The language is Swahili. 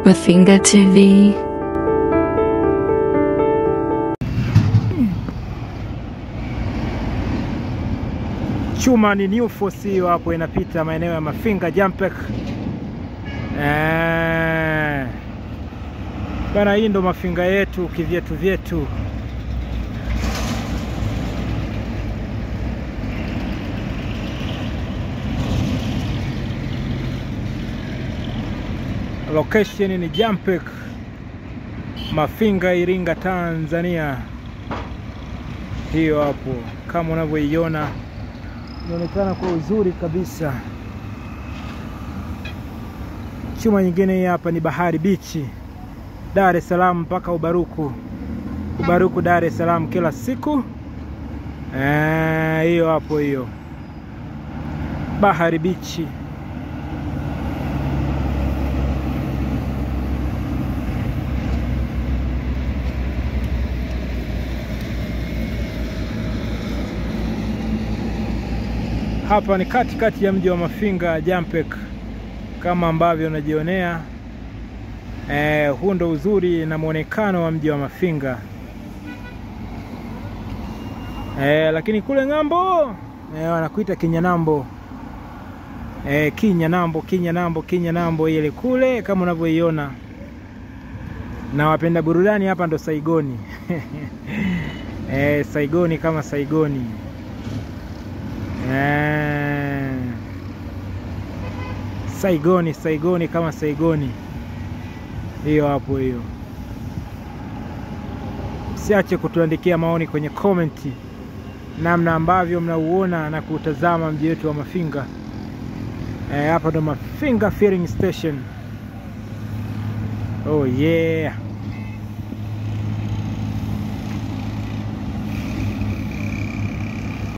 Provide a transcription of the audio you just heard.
Mafinga TV. Chuma ni New Force hiyo hapo inapita maeneo ya Mafinga Jampek. Bana, hii ndo Mafinga yetu kivyetu vyetu. Location ni Jampek, Mafinga, Iringa, Tanzania. Hiyo hapo kama unavyoiona inaonekana kwa uzuri kabisa. Chuma nyingine hii hapa ni Bahari Beach, Dar es Salaam mpaka Ubaruku. Ubaruku Dar es Salaam kila siku. Hiyo hapo hiyo. Bahari Beach. Hapa ni katikati ya mji wa Mafinga Jampek kama ambavyo unajionea. Huu ndo uzuri na muonekano wa mji wa Mafinga. Lakini kule ngambo wanakuita Kinyanambo. Kinyanambo ile kule kama unavyoiona. Na wapenda burudani hapa ndo Saigoni. Saigoni kama Saigoni. Saigoni kama Saigoni. Hiyo hapo hiyo. Usiache kutuandikia maoni kwenye komenti namna ambavyo mnauona na kutazama mji wetu wa Mafinga. Hapa ndo Mafinga Filling Station. Oh yeah.